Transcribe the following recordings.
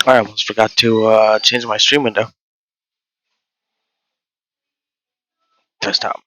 I almost forgot to change my stream window. Desktop.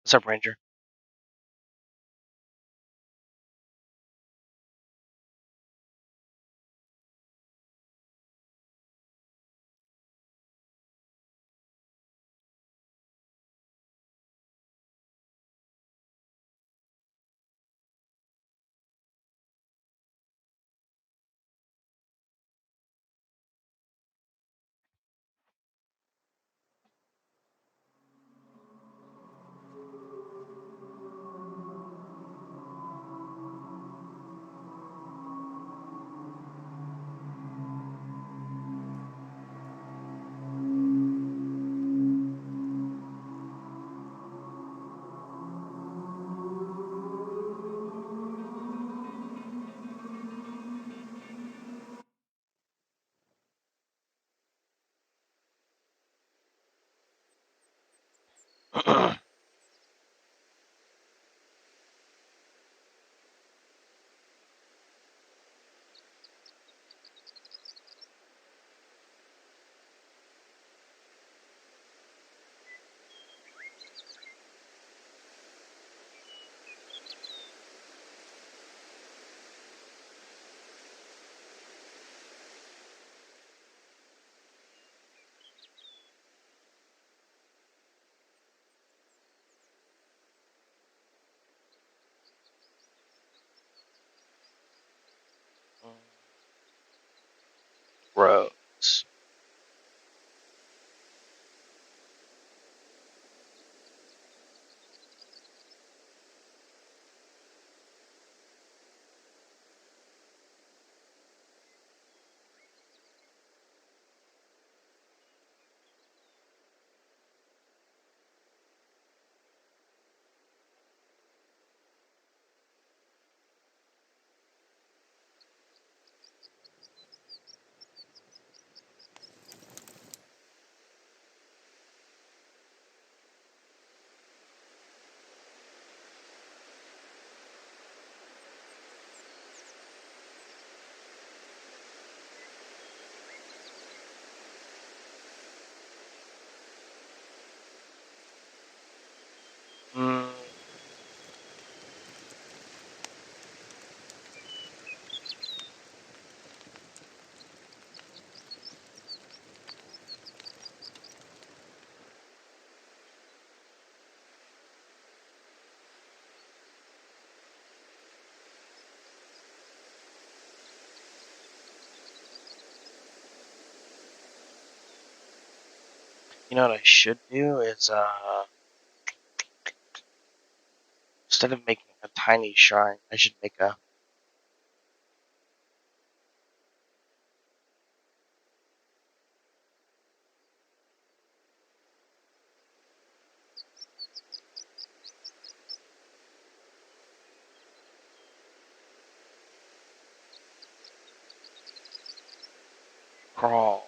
What's up, Ranger? You know what I should do is, instead of making a tiny shrine, I should make a. Crawl.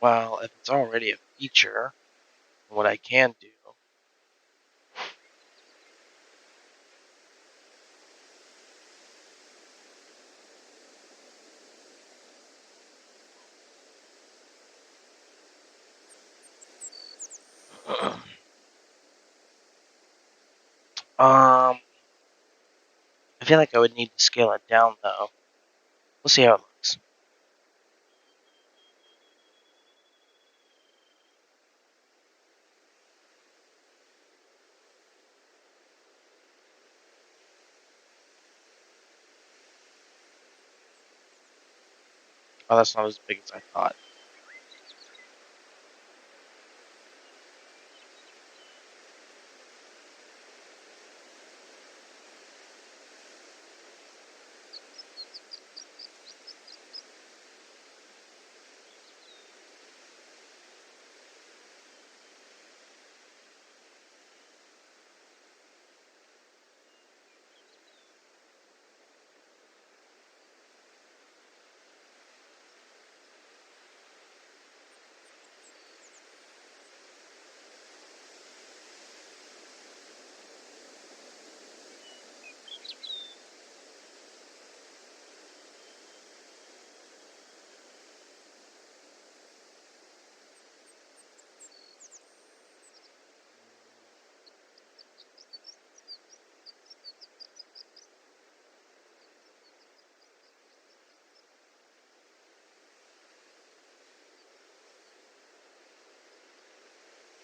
Well, if it's already a feature, what I can do. I feel like I would need to scale it down though. We'll see how it looks. Oh, that's not as big as I thought.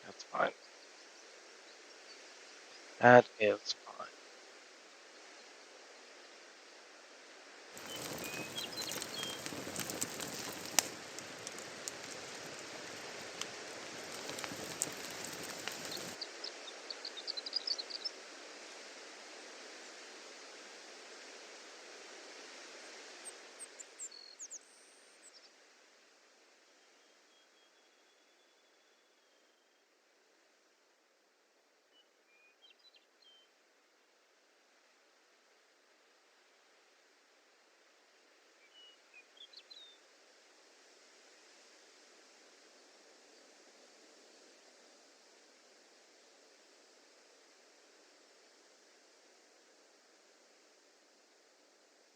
That's fine. That is fine.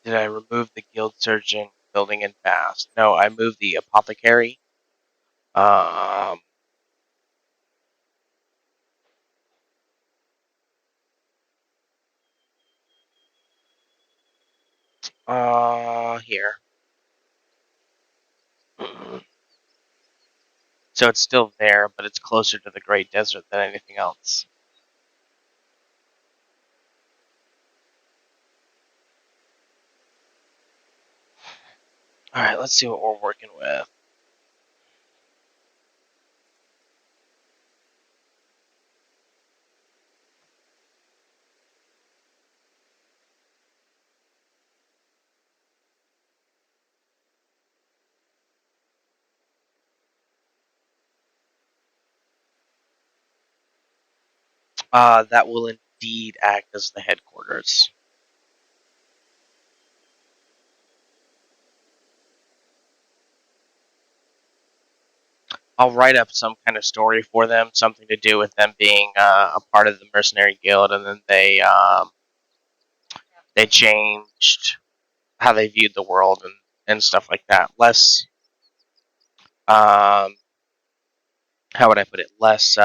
Did I remove the guild surgeon building in fast? No, I moved the apothecary. Um, here. So it's still there, but it's closer to the Great Desert than anything else. Alright, let's see what we're working with. That will indeed act as the headquarters. I'll write up some kind of story for them, something to do with them being a part of the mercenary guild, and then they changed how they viewed the world and stuff like that. Less, how would I put it? Less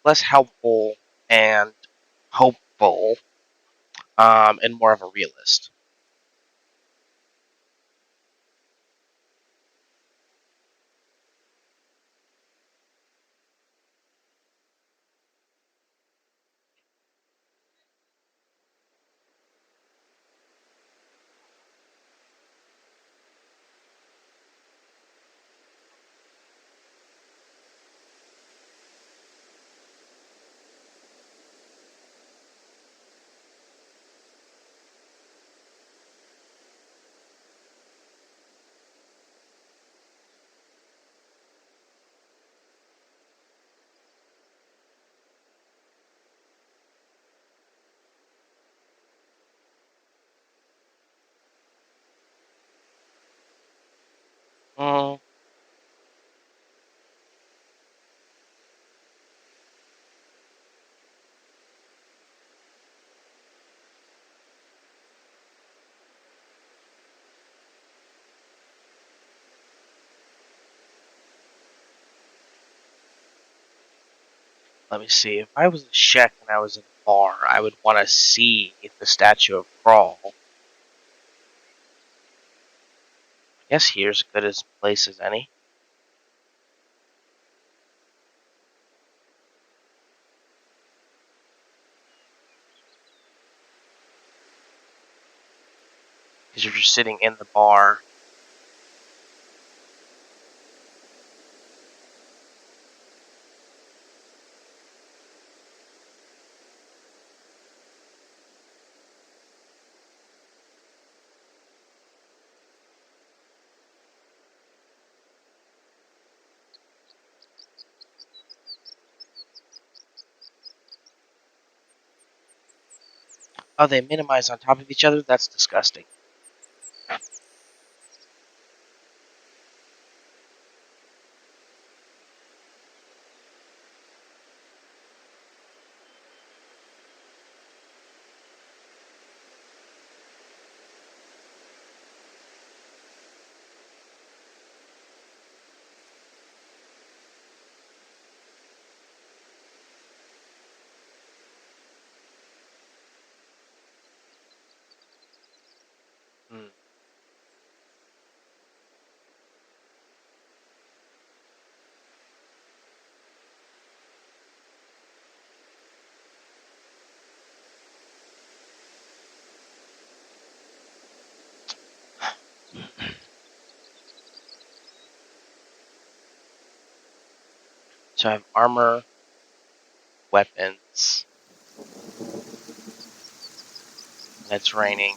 less helpful and hopeful, and more of a realist. Mm, Let me see. If I was a Shek and I was in a bar, I would want to see the statue of Crawl. I guess here's as good as place as any. Because you're just sitting in the bar. Oh, they minimize on top of each other? That's disgusting. Hmm. So I have armor, weapons, and it's raining.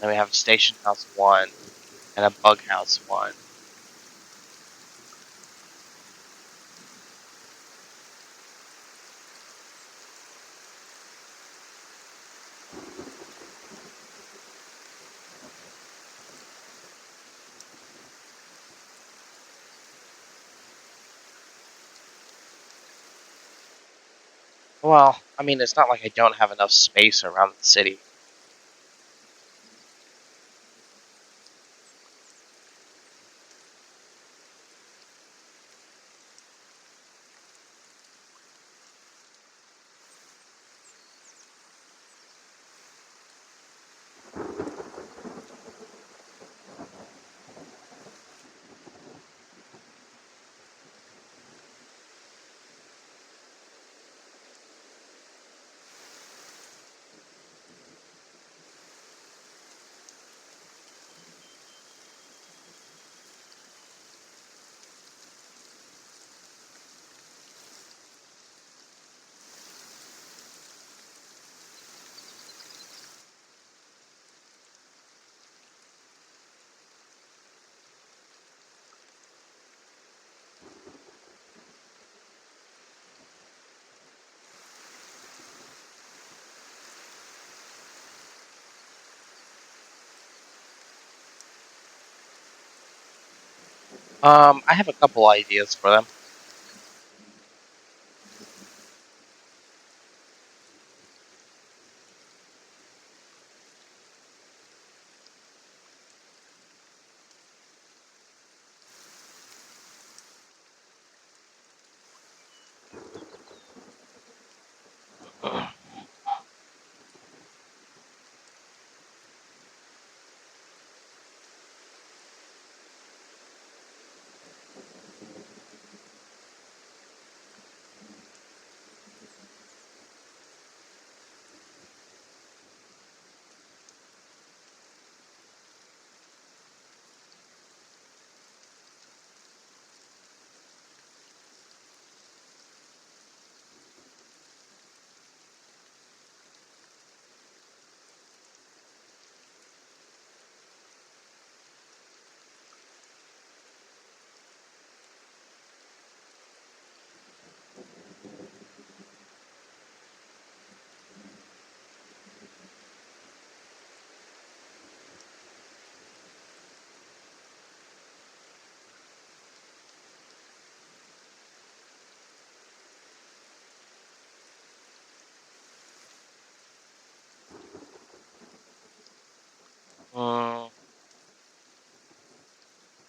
Then we have Station House 1 and a Bug House 1. Well, I mean, it's not like I don't have enough space around the city. I have a couple ideas for them.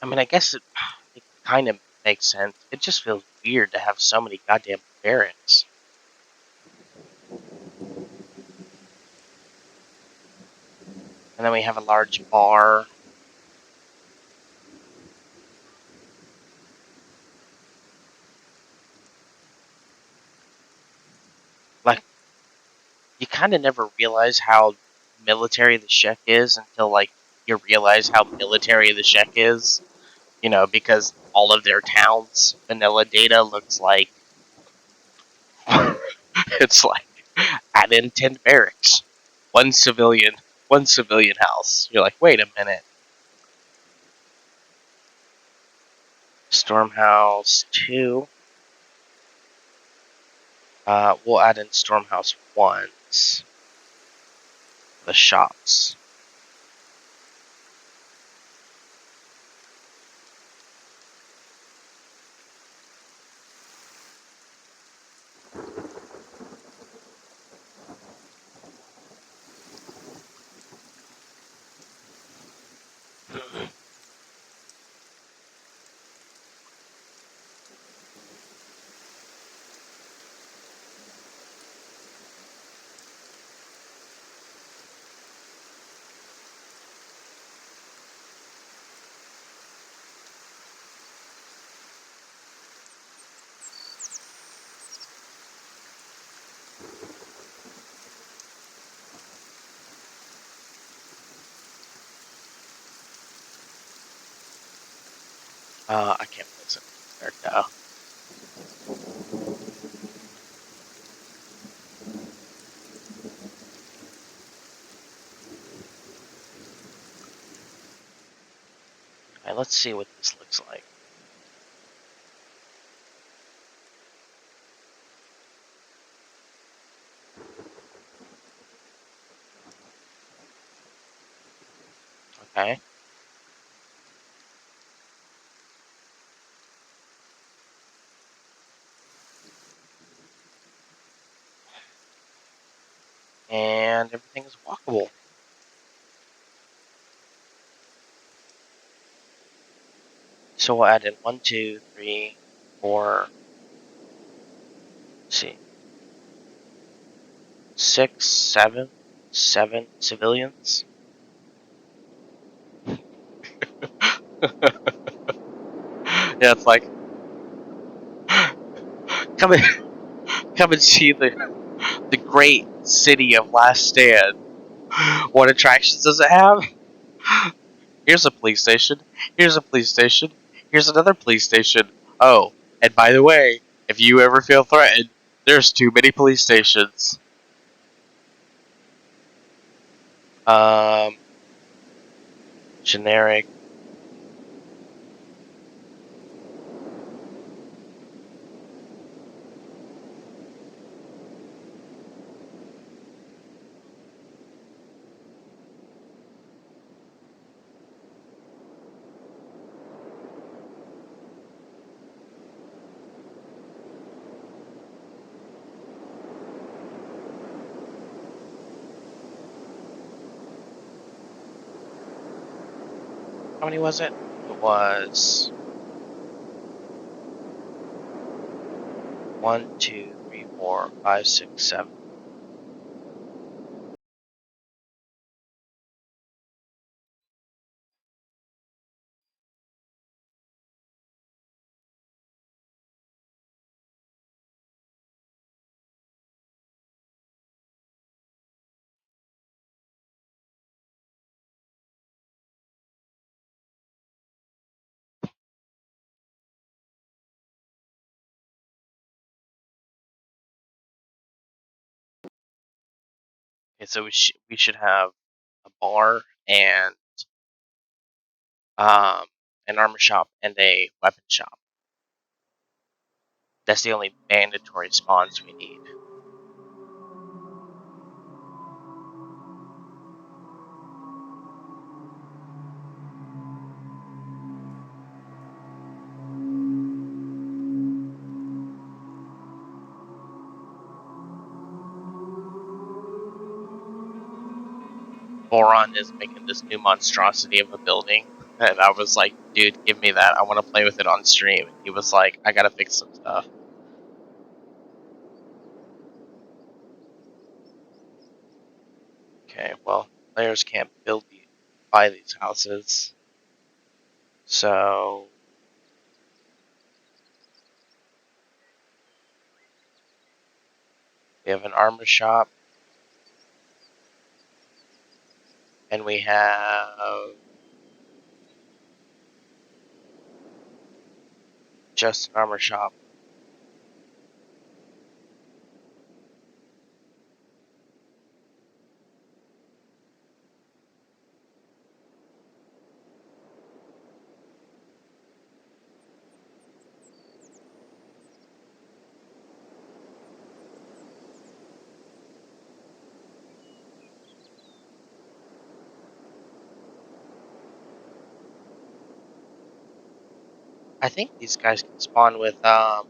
mean, I guess it kind of makes sense. It just feels weird to have so many goddamn barracks. And then we have a large bar. Like, you kind of never realize how military the Czech is until, like, you realize how military the Czech is. You know, because all of their towns, vanilla data looks like it's like add in 10 barracks, one civilian, house. You're like, wait a minute. Stormhouse 2. We'll add in Stormhouse 1's. The shops. I can't place it there. No. Alright, let's see what this looks like. Okay. And everything is walkable. So we'll add in 1, 2, 3, 4. Let's see. 6, 7. 7 civilians. Yeah, it's like come and come and see the great city of Last Stand. What attractions does it have? Here's a police station. Here's a police station. Here's another police station. Oh, and by the way, if you ever feel threatened, there's too many police stations. Generic. How many was it? It was 1, 2, 3, 4, 5, 6, 7. Okay, so we should have a bar and um, an armor shop and a weapon shop. That's the only mandatory spawns we need. Boron is making this new monstrosity of a building, and I was like, dude, give me that. I want to play with it on stream. And he was like, I gotta fix some stuff. Okay, well, players can't buy these houses. So we have an armor shop, and we have just an armor shop. I think these guys can spawn with oh,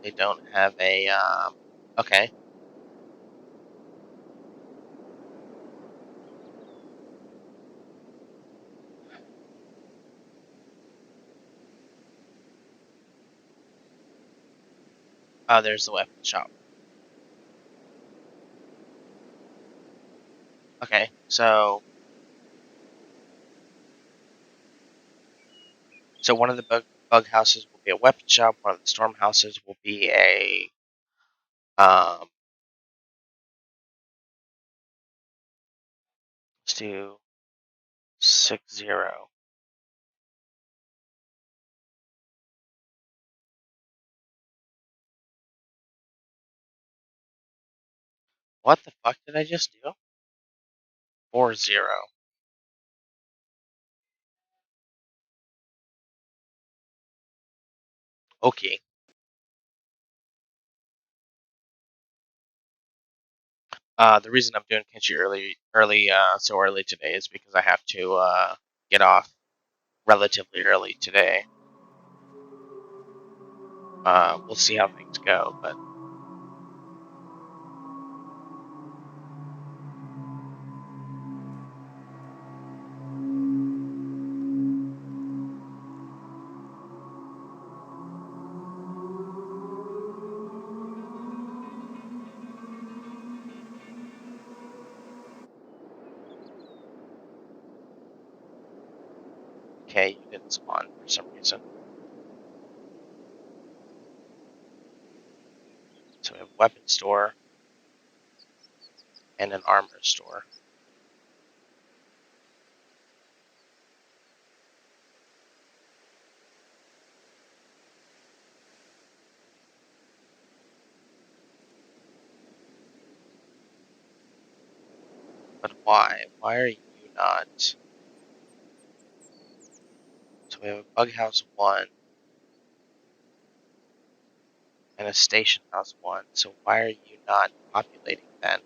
they don't have a okay. There's the weapon shop. Okay, so one of the bug houses will be a weapon shop. One of the storm houses will be a 260. What the fuck did I just do? 40. Okay. The reason I'm doing Kenshi so early today is because I have to get off relatively early today. We'll see how things go, but okay, you didn't spawn for some reason. So we have a weapon store and an armor store. But why? Why are you not? So we have a bug house 1 and a station house 1. So why are you not populating then?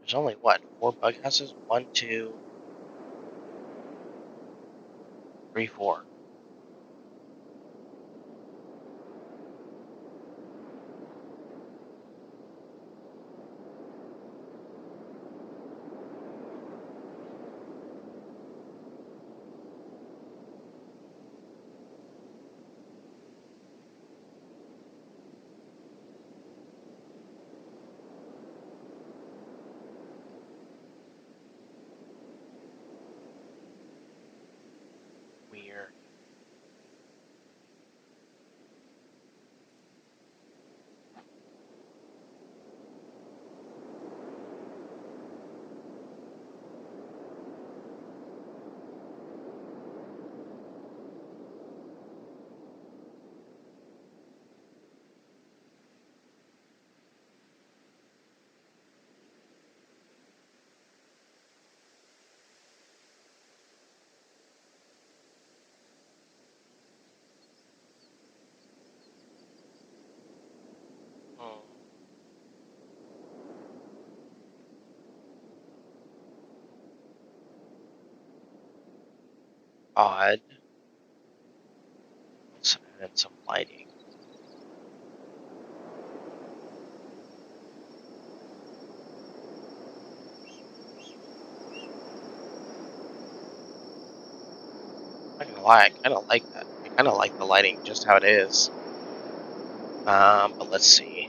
There's only what, 4 bug houses? 1, 2, 3, 4. Weird. Odd. Let's add some lighting. I'm not gonna lie, I kind of like that. I kind of like the lighting just how it is. But let's see.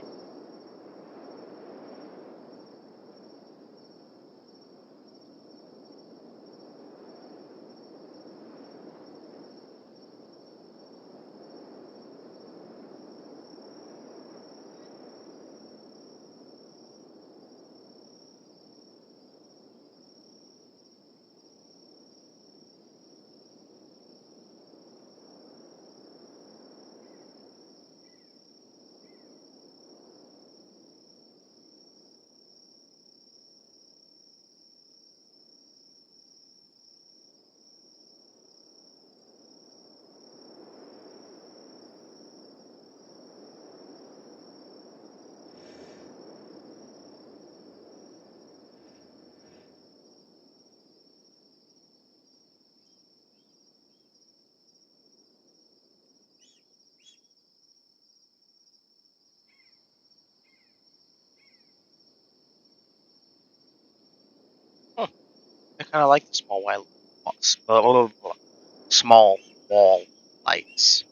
Huh, I kind of like the small wall lights.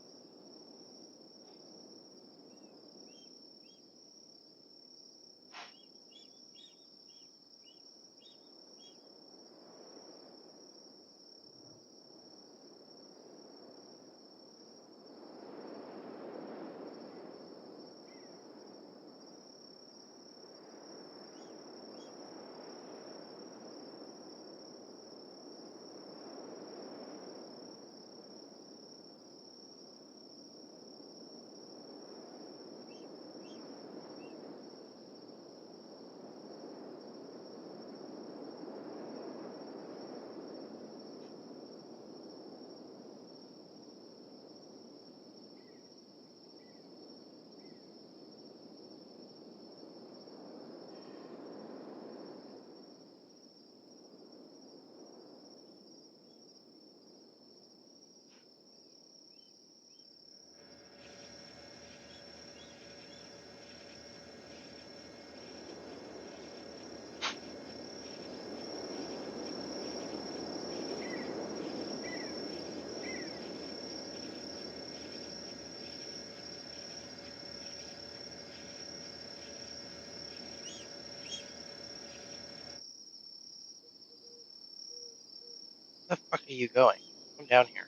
Where the fuck are you going? Come down here.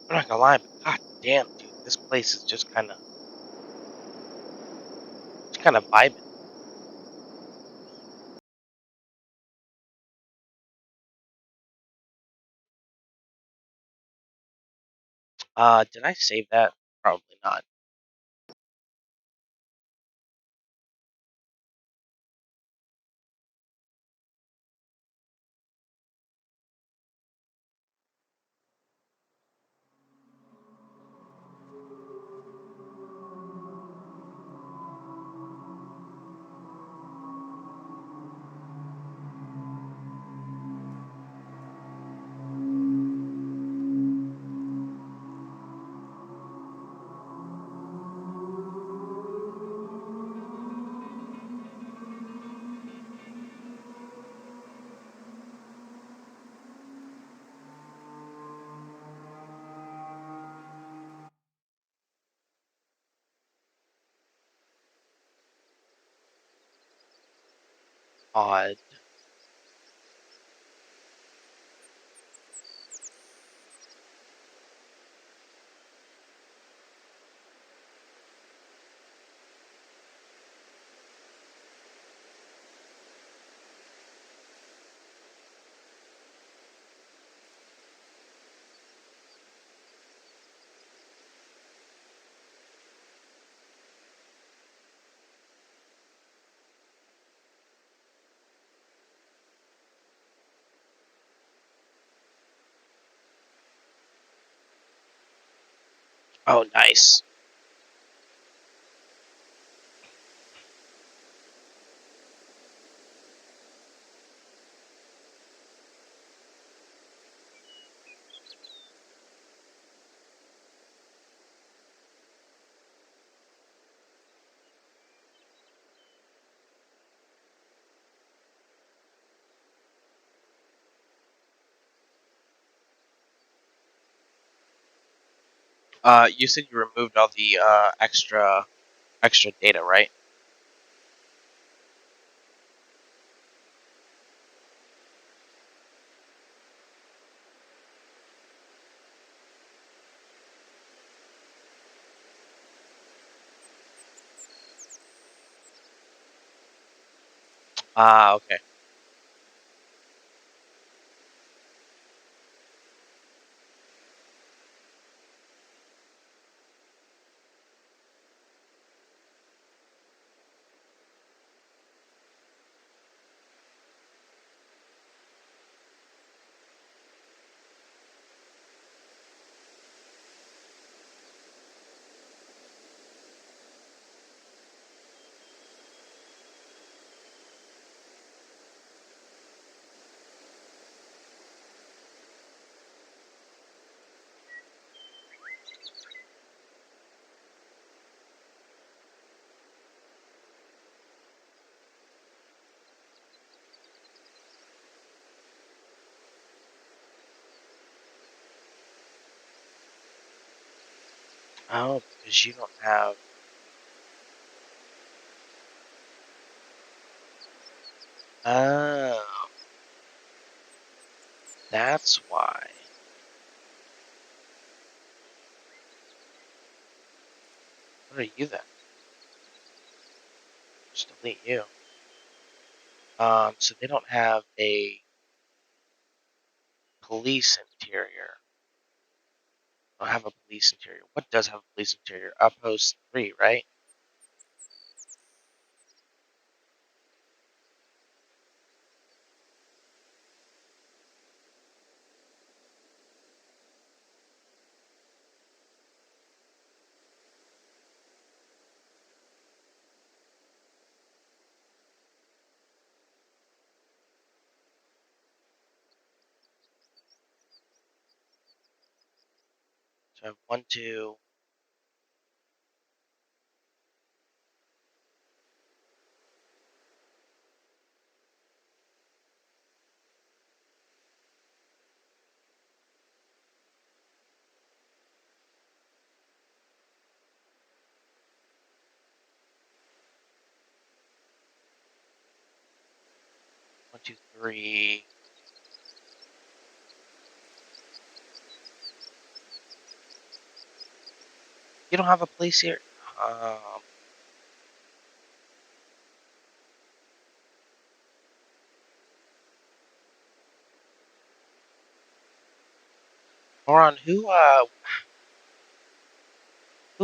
I'm not gonna lie, but god damn, dude, this place is just kind of vibing. Did I save that? Probably not. Odd. Oh, nice. You said you removed all the extra data, right? Ah, okay. Oh, because you don't have. Oh, that's why. What are you then? Just delete you. So they don't have a police interior. Don't have a police interior. What does have a police interior? Outpost 3, right? So I have 1, 2. 1, 2, 3. You don't have a police here. Um, Moron, who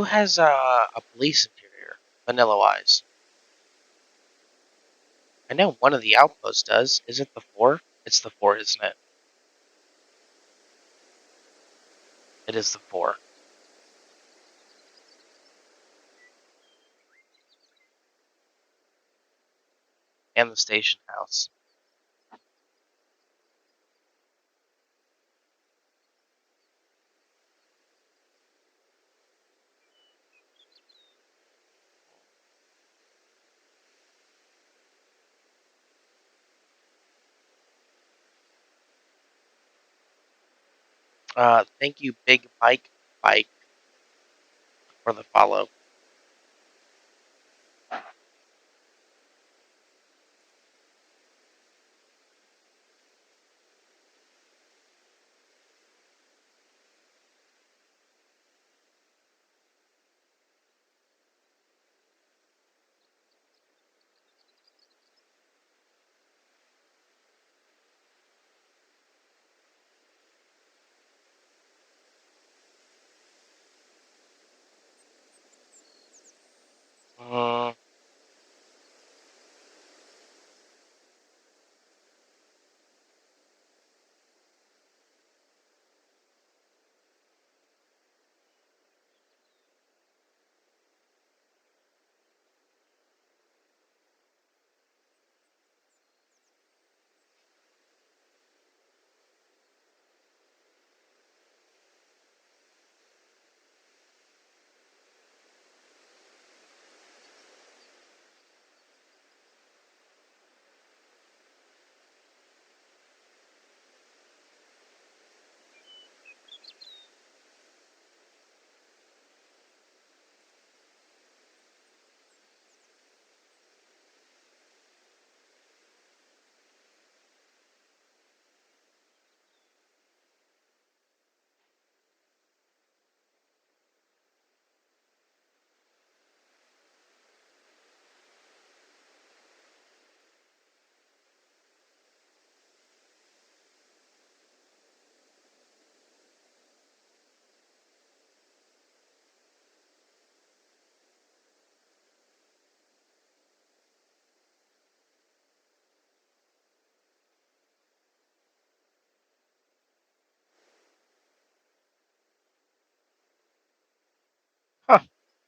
has a police interior? Vanilla wise. I know one of the outposts does. Is it the 4? It's the 4, isn't it? It is the 4. And the station house. Thank you, Big Bike, for the follow.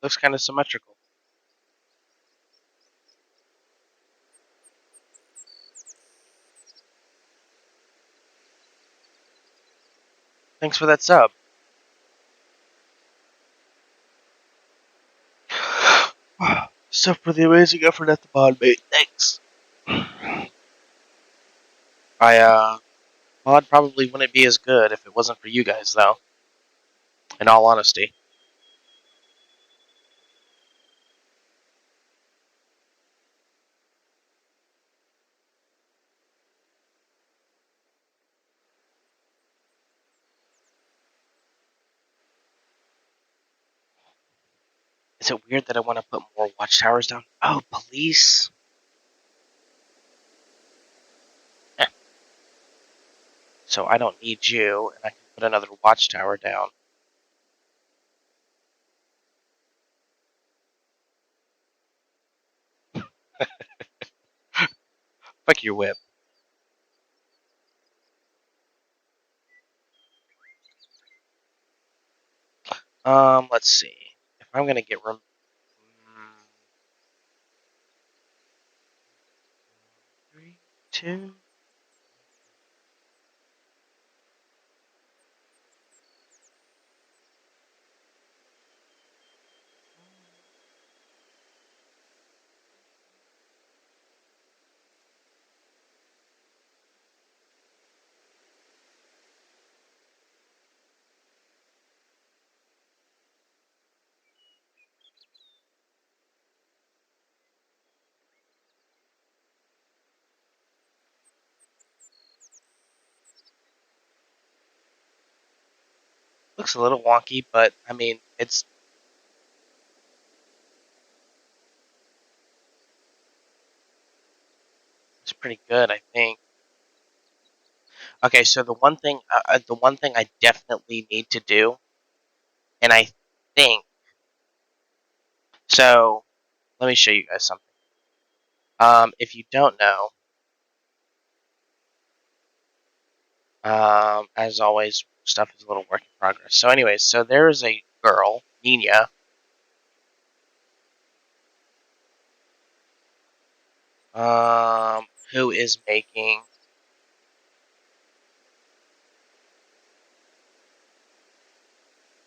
Looks kind of symmetrical. Thanks for that sub. So for the amazing effort at the mod, mate. Thanks. Mod probably wouldn't be as good if it wasn't for you guys, though. In all honesty. Is it weird that I want to put more watchtowers down? Oh, police. Eh. So I don't need you, and I can put another watchtower down. Fuck your whip. Let's see. If I'm gonna get 3, 2. Looks a little wonky, but I mean, it's pretty good, I think. Okay, so the one thing I definitely need to do, and I think so. Let me show you guys something. If you don't know, as always, stuff is a little work in progress. So, anyways, so there is a girl, Nina, who is making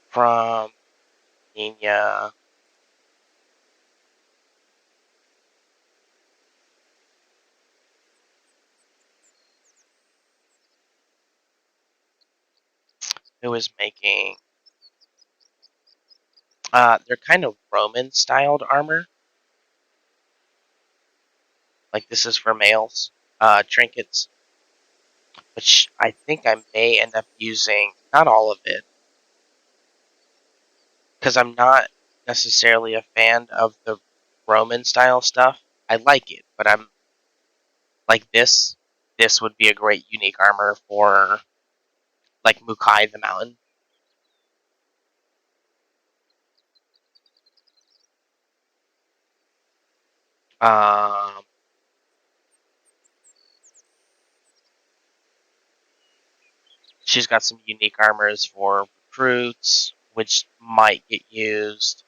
from Nina. Who is making? They're kind of Roman styled armor. Like this is for males. Trinkets, which I think I may end up using. Not all of it, because I'm not necessarily a fan of the Roman style stuff. I like it, but I'm like this. This would be a great unique armor for like Mukai the Mountain. Um, she's got some unique armors for recruits, which might get used,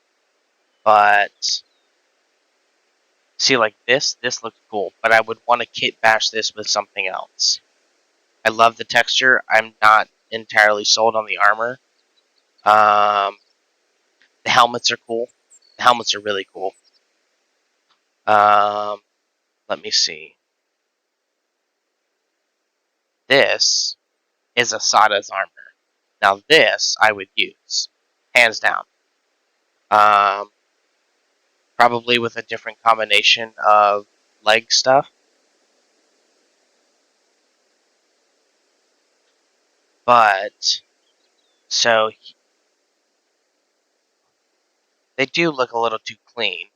but see, like this looks cool, but I would want to kit bash this with something else. I love the texture. I'm not entirely sold on the armor. Um, the helmets are cool. The helmets are really cool. Um, let me see. This is Asada's armor. Now this I would use, hands down. Um, probably with a different combination of leg stuff. But so they do look a little too clean.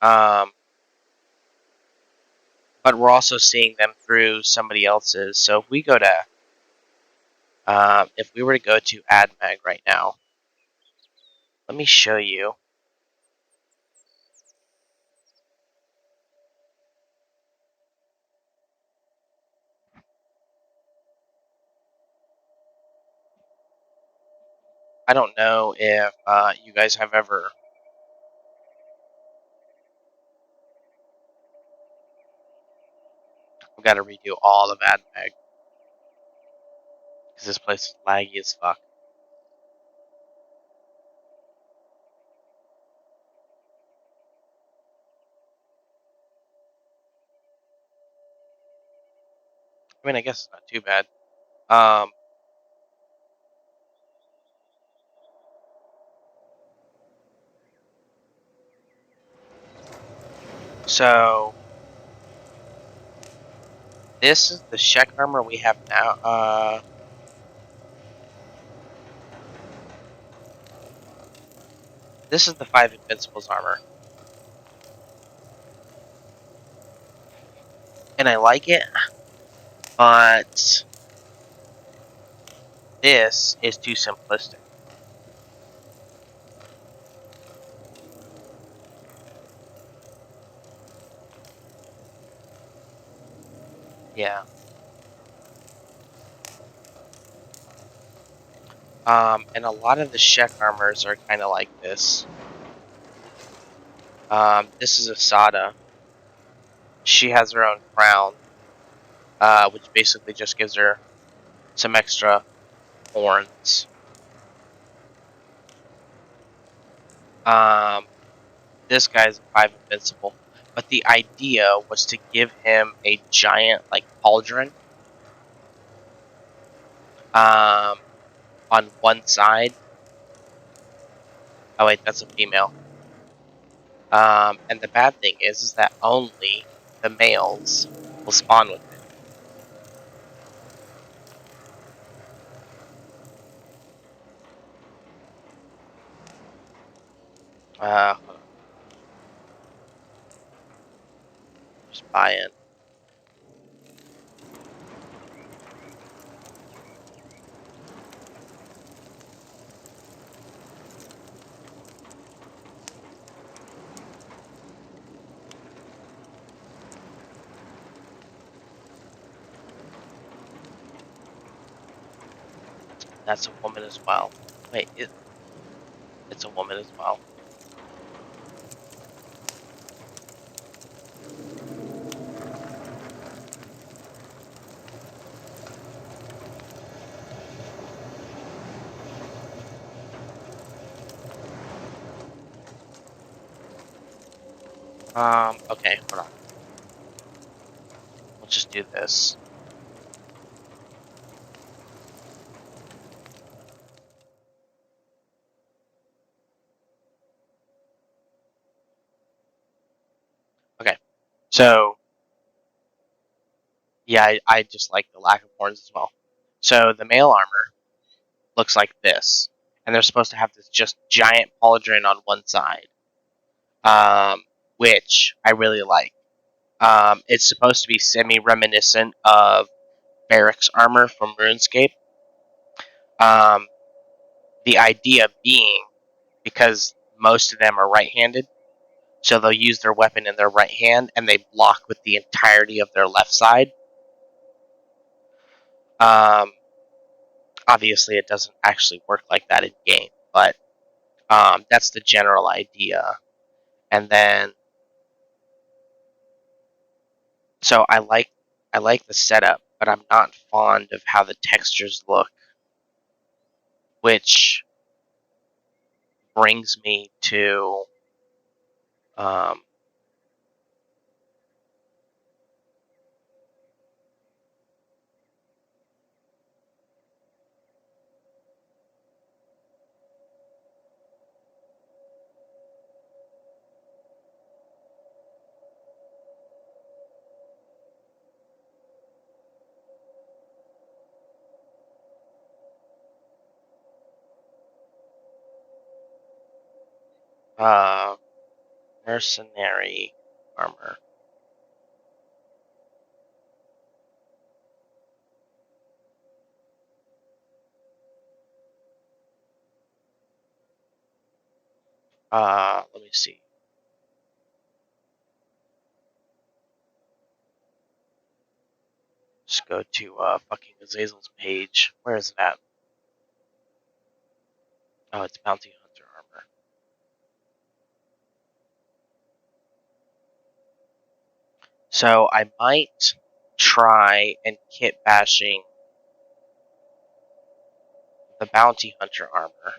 Um, but we're also seeing them through somebody else's. So if we go to, if we were to go to AdMag right now, let me show you. I don't know if you guys have ever We gotta redo all of AdMag. Because this place is laggy as fuck. I mean, I guess it's not too bad. So this is the Shek armor we have now. This is the 5 Invincibles armor. And I like it, but this is too simplistic. Yeah. And a lot of the Shek armors are kind of like this. This is Asada. She has her own crown, which basically just gives her some extra horns. This guy's a 5 Invincible. But the idea was to give him a giant, like, pauldron on one side. Oh, wait, that's a female. And the bad thing is that only the males will spawn with it. Hold on. Just buy in. That's a woman as well. Wait, it's a woman as well. Okay, hold on. We'll just do this. Okay, so yeah, I just like the lack of horns as well. So the male armor looks like this, and they're supposed to have this just giant pauldron on one side, which I really like. It's supposed to be semi-reminiscent of Barracks armor from RuneScape. Um, the idea being because most of them are right-handed, so they'll use their weapon in their right hand, and they block with the entirety of their left side. Um, Obviously, it doesn't actually work like that in game, but that's the general idea. And then, so I like the setup, but I'm not fond of how the textures look, which brings me to um, uh, mercenary armor. Let me see. Just go to fucking Azazel's page. Where is it at? Oh, it's Bounty Hunter armor. So I might. try and kit bashing the bounty hunter armor.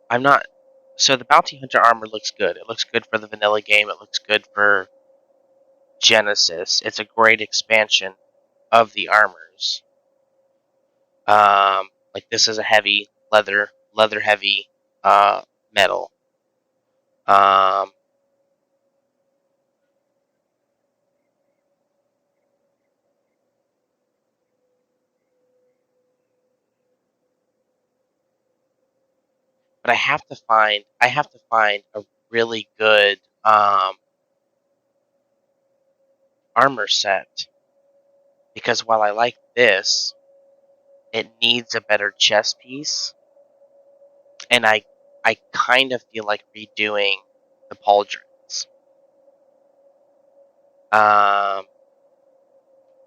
I'm not. So the bounty hunter armor looks good. It looks good for the vanilla game. It looks good for Genesis. It's a great expansion of the armors. Like this is a heavy leather heavy metal. Um, but I have to find a really good armor set because while I like this, it needs a better chest piece, and I kind of feel like redoing the pauldrons. Um,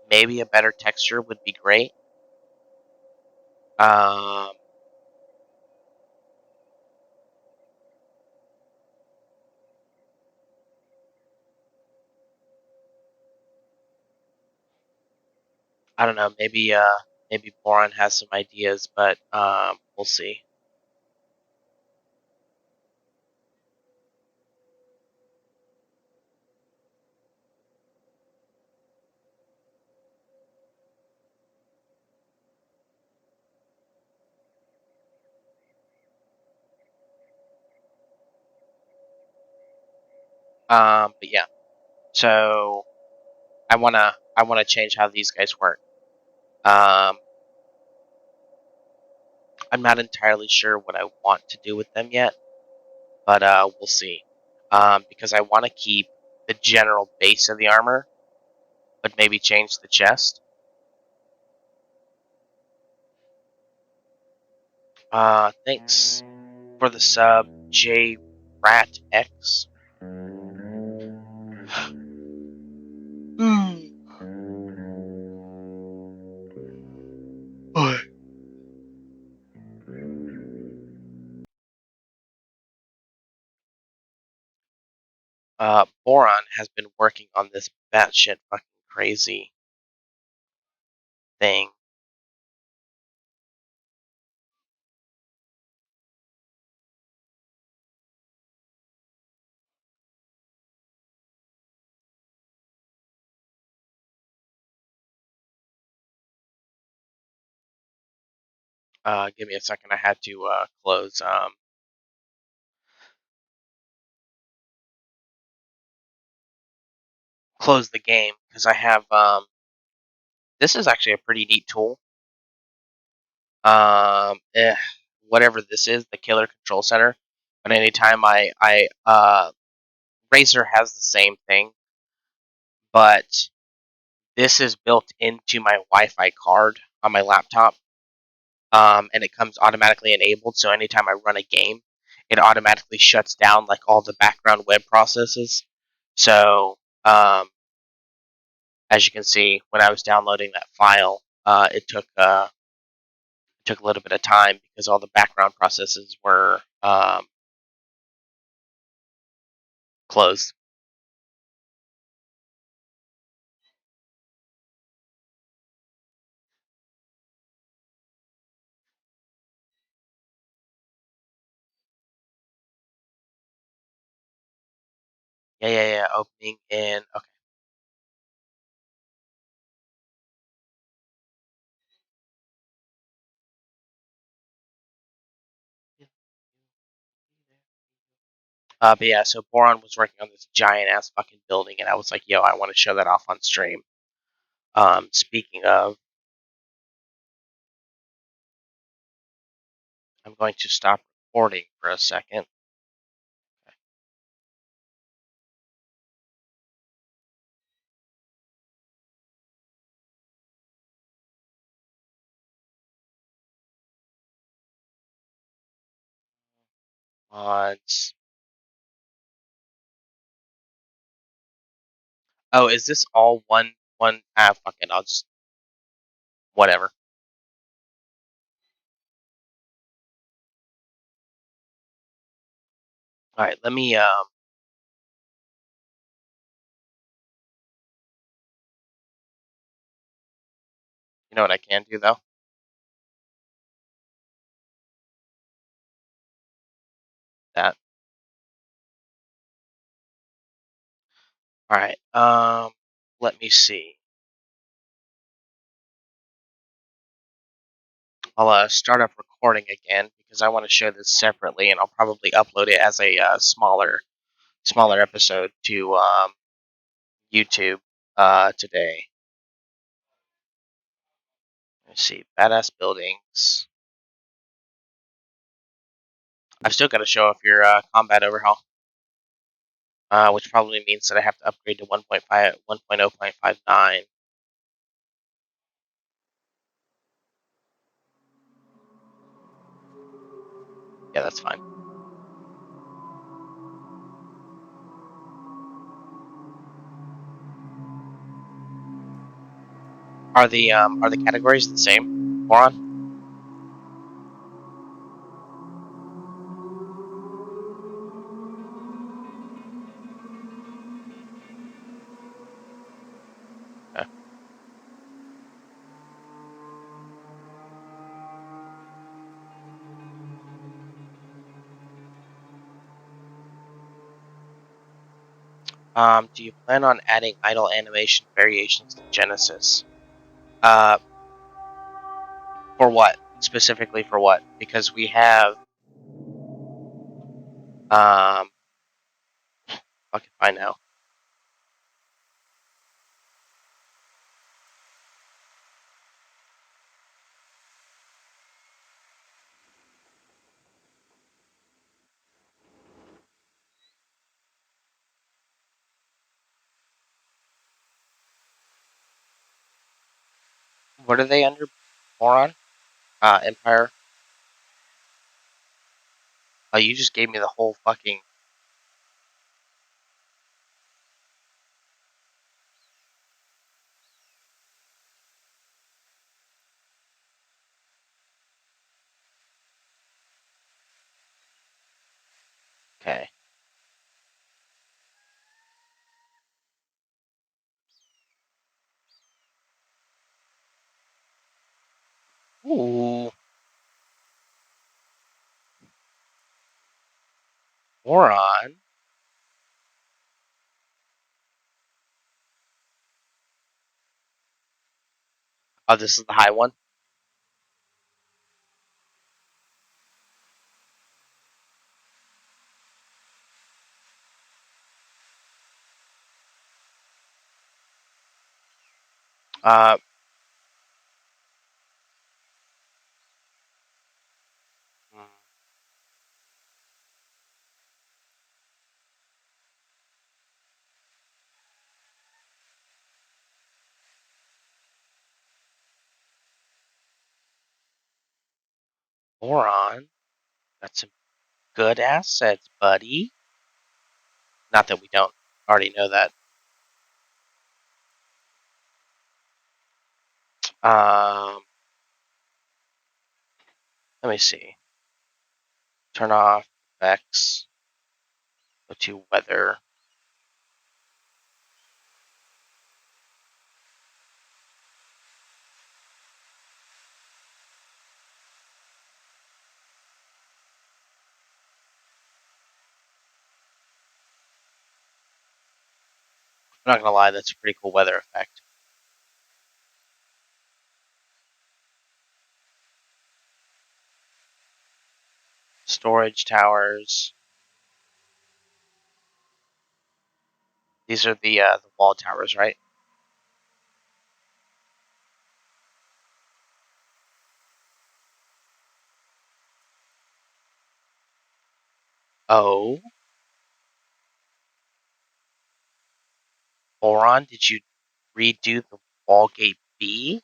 Maybe a better texture would be great. Um, I don't know. Maybe Boron has some ideas, but we'll see. But yeah, so I wanna change how these guys work. Um, I'm not entirely sure what I want to do with them yet, but we'll see. Because I want to keep the general base of the armor, but maybe change the chest. Thanks for the sub, J Rat X. Boron has been working on this batshit fucking crazy thing. Give me a second. I had to close the game because I have this is actually a pretty neat tool. Um, eh, Whatever this is, the Killer Control Center. But anytime Razer has the same thing, but this is built into my Wi-Fi card on my laptop, and it comes automatically enabled. So anytime I run a game, it automatically shuts down like all the background web processes. So as you can see, when I was downloading that file, it took a little bit of time because all the background processes were closed. Yeah. Opening in. Okay. But yeah, so Boron was working on this giant ass fucking building, and I was like, "Yo, I want to show that off on stream." Speaking of, I'm going to stop recording for a second. Mods. Oh, is this all one? Ah, fuck it. I'll just whatever. Alright, let me, you know what I can do, though? That. Alright, let me see. I'll start up recording again because I want to show this separately, and I'll probably upload it as a smaller episode to YouTube today. Let's see, badass buildings. I've still got to show off your combat overhaul, which probably means that I have to upgrade to 1.0.59. Yeah, that's fine. Are the categories the same, moron? Okay. Do you plan on adding idle animation variations to Genesis? Uh, for what? Specifically for what? Because we have fucking fine now. What are they under, moron? Empire. Oh, you just gave me the whole fucking. Okay. Ooh, moron. Oh, this is the high one. Uh, moron. Got some good assets, buddy. Not that we don't already know that. Um, let me see. Turn off effects. Go to weather. I'm not gonna lie, that's a pretty cool weather effect. Storage towers. These are the wall towers, right? Oh, moron! Did you redo the wall gate B?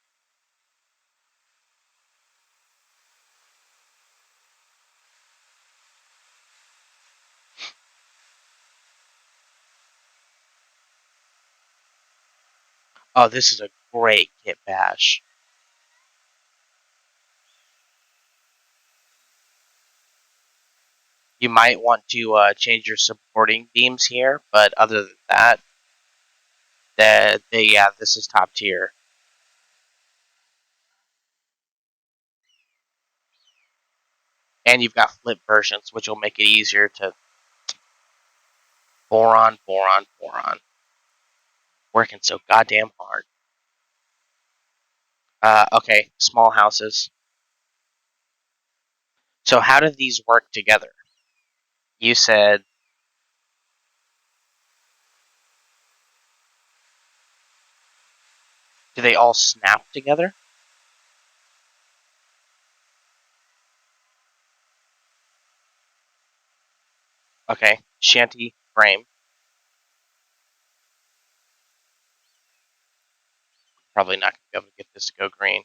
Oh, this is a great kit bash. You might want to change your supporting beams here, but other than that, this is top tier. And you've got flip versions, which will make it easier to boron. Working so goddamn hard. Okay, small houses. So how do these work together? You said... Do they all snap together? Okay, shanty frame. Probably not going to be able to get this to go green.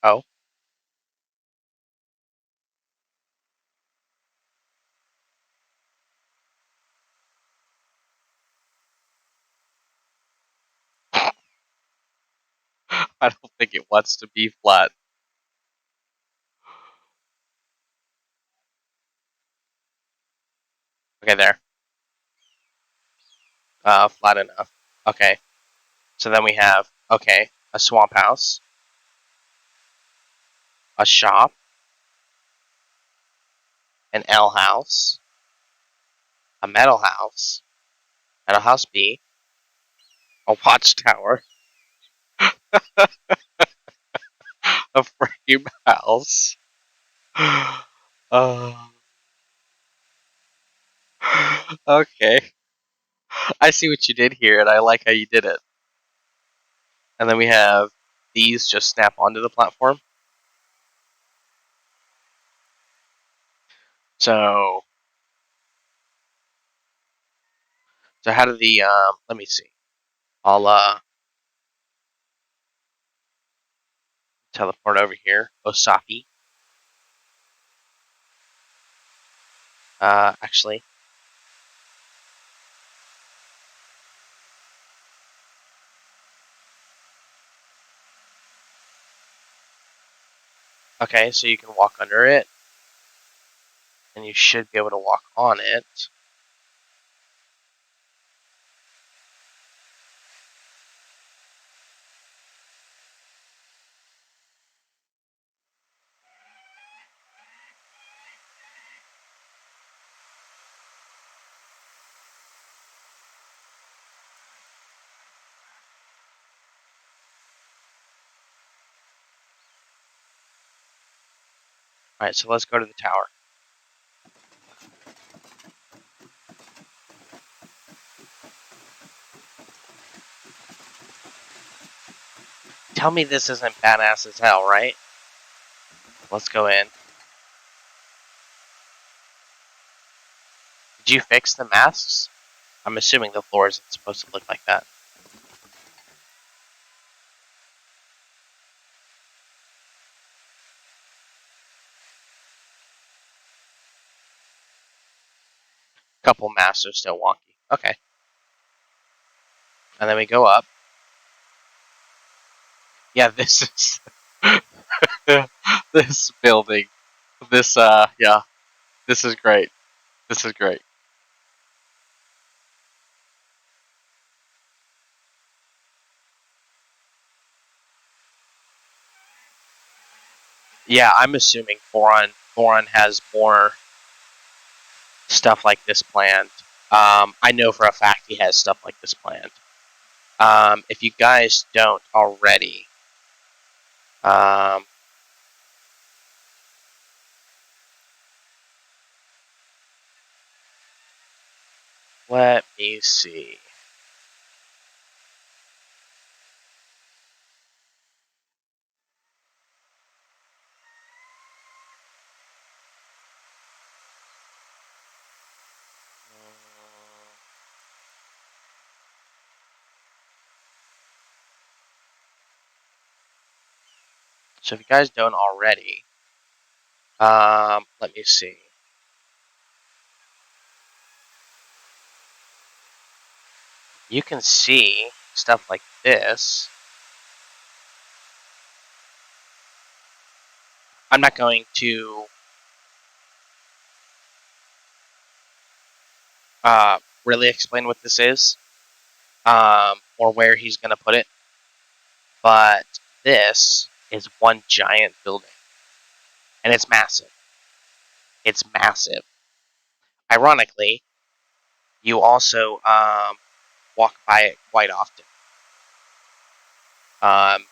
Oh. I don't think it wants to be flat. Okay, there. Flat enough. Okay. So then we have, okay, a swamp house, a shop, an L house, a metal house B, a watchtower, a frame house. Uh, okay. I see what you did here, and I like how you did it. And then we have these just snap onto the platform. So how do the let me see. I'll teleport over here. Osapi. Actually, okay. So you can walk under it, and you should be able to walk on it. All right. So let's go to the tower. Tell me this isn't badass as hell, right? Let's go in. Did you fix the masks? I'm assuming the floor isn't supposed to look like that. Couple masks are still wonky. Okay. And then we go up. Yeah, this is this building. This yeah. This is great. This is great. Yeah, I'm assuming Boron has more stuff like this planned. I know for a fact he has stuff like this planned. If you guys don't already, let me see. So if you guys don't already, let me see. You can see stuff like this. I'm not going to really explain what this is, or where he's going to put it, but this is one giant building, and it's massive. It's massive. Ironically, you also walk by it quite often. Um,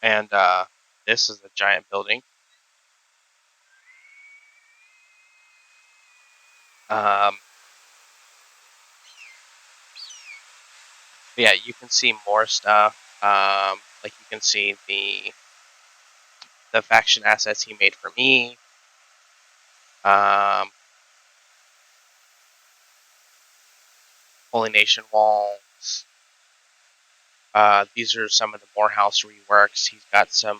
and this is a giant building. Um, yeah, you can see more stuff. Like you can see the faction assets he made for me. Um, Holy Nation walls. These are some of the Morehouse reworks. He's got some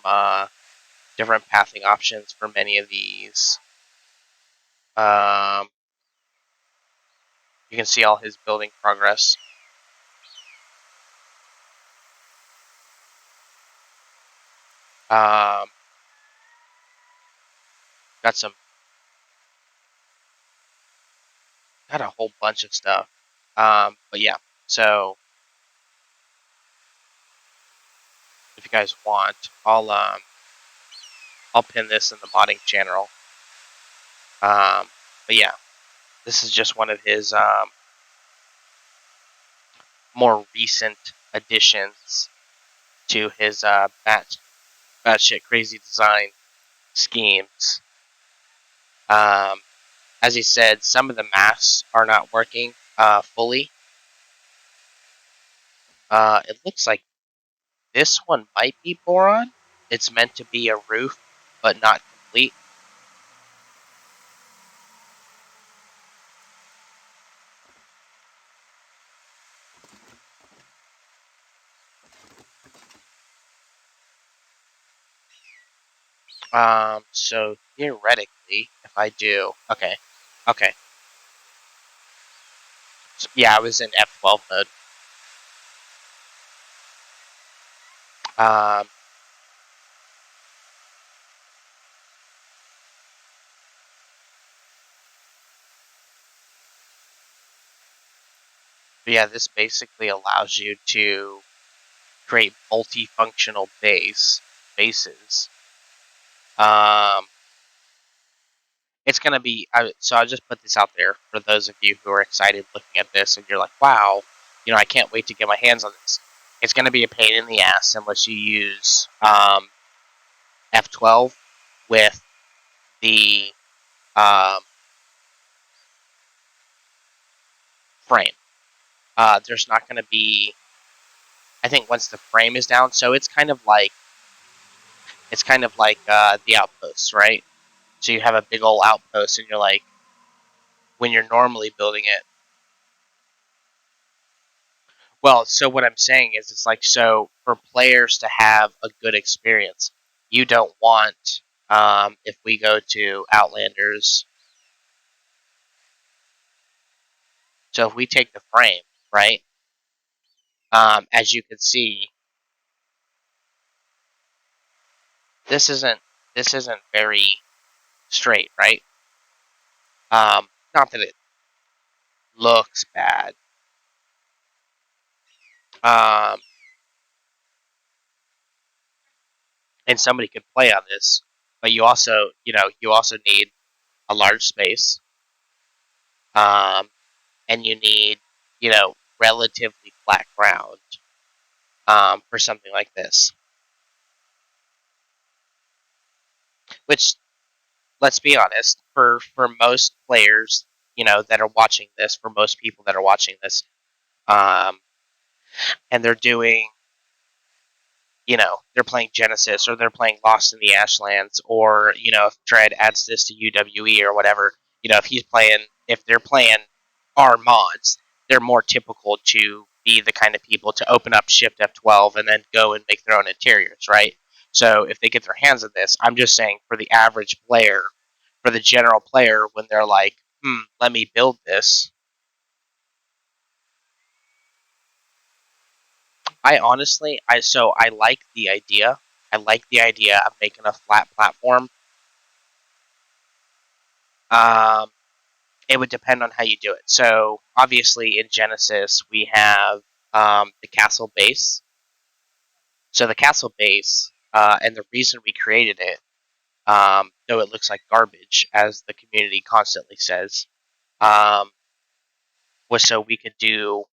different pathing options for many of these. Um, you can see all his building progress. Um, got some, got a whole bunch of stuff. But yeah, so if you guys want, I'll pin this in the modding channel. But yeah, this is just one of his more recent additions to his batshit crazy design schemes. As he said, some of the maths are not working fully. It looks like this one might be boron. It's meant to be a roof, but not complete. So theoretically, if I do, okay. So, yeah, I was in F12 mode. Um, but yeah, this basically allows you to create multifunctional bases. Um, it's gonna be so I'll just put this out there for those of you who are excited looking at this and you're like, wow, I can't wait to get my hands on this. It's gonna be a pain in the ass unless you use F12 with the um, frame. There's not gonna be. I think once the frame is down, so it's kind of like the outposts, right? So you have a big old outpost, and you're like, when you're normally building it. Well, so what I'm saying is, it's like, so for players to have a good experience, you don't want, if we go to Outlanders, so if we take the frame, right, as you can see, this isn't very straight, right? Not that it looks bad, um, and somebody could play on this, but you also need a large space, um, and you need, relatively flat ground, for something like this. Which, let's be honest, for most players, that are watching this, for most people that are watching this, um, and they're doing, they're playing Genesis or they're playing Lost in the Ashlands, or if Dread adds this to UWE or whatever, if they're playing our mods, they're more typical to be the kind of people to open up Shift F12 and then go and make their own interiors, right? So if they get their hands on this, I'm just saying, for the average player, for the general player, when they're like, let me build this, I honestly, I like the idea. I like the idea of making a flat platform. Um, it would depend on how you do it. So obviously in Genesis we have the castle base. So the castle base, and the reason we created it, though it looks like garbage, as the community constantly says, um, was so we could do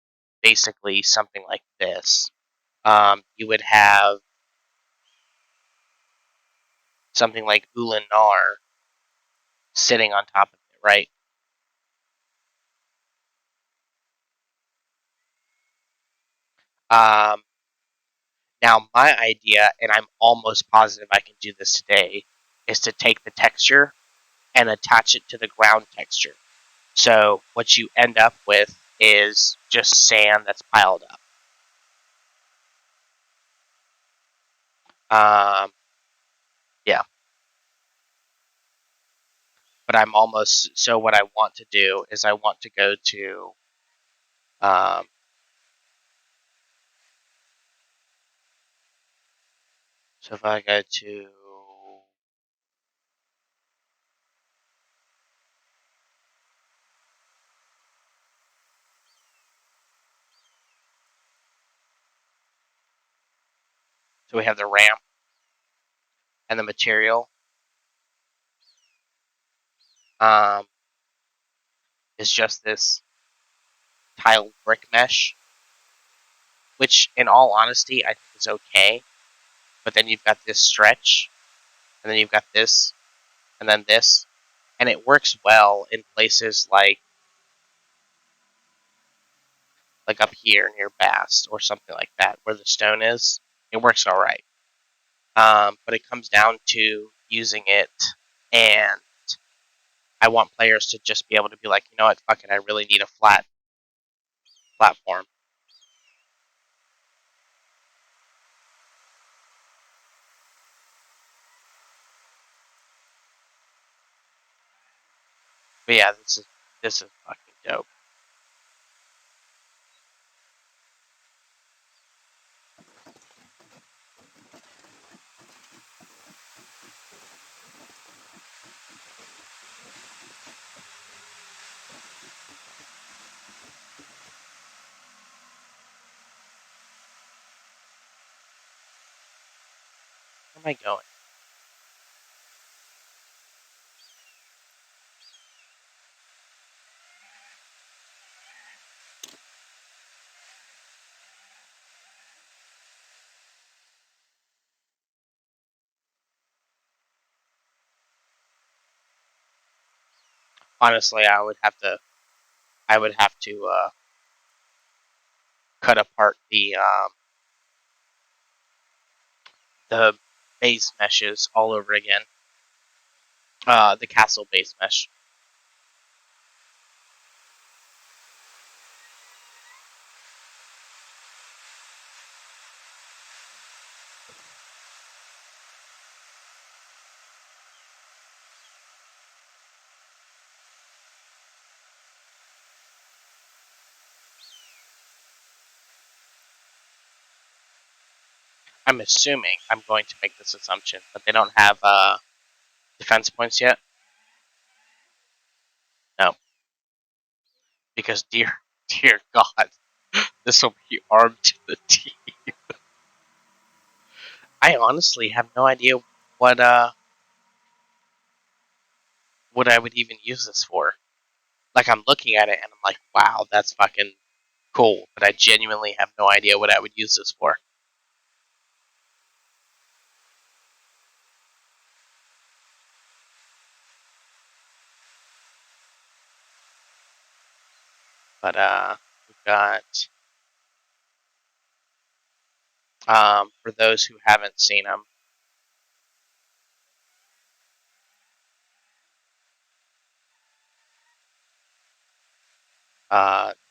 basically something like this. You would have something like Ulanar sitting on top of it, right? Um, Now, my idea, and I'm almost positive I can do this today, is to take the texture and attach it to the ground texture. So what you end up with is just sand that's piled up. Yeah, but I'm almost so. What I want to do is I want to go to. Um, so if I go to, so we have the ramp and the material. Um, is just this tiled brick mesh, which, in all honesty, I think is okay. But then you've got this stretch, and then you've got this, and then this, and it works well in places like up here near Bast or something like that, where the stone is. It works all right, but it comes down to using it, and I want players to just be able to be like, you know what, fuck it, I really need a flat platform. But yeah, this is fucking dope. Where am I going? Honestly, I would have to cut apart the base meshes all over again. The castle base mesh. I'm assuming I'm going to make this assumption, but they don't have defense points yet. No, because dear God, this will be armed to the teeth. I honestly have no idea what what I would even use this for. Like, I'm looking at it and I'm like, wow, that's fucking cool. But I genuinely have no idea what I would use this for. But we've got for those who haven't seen them,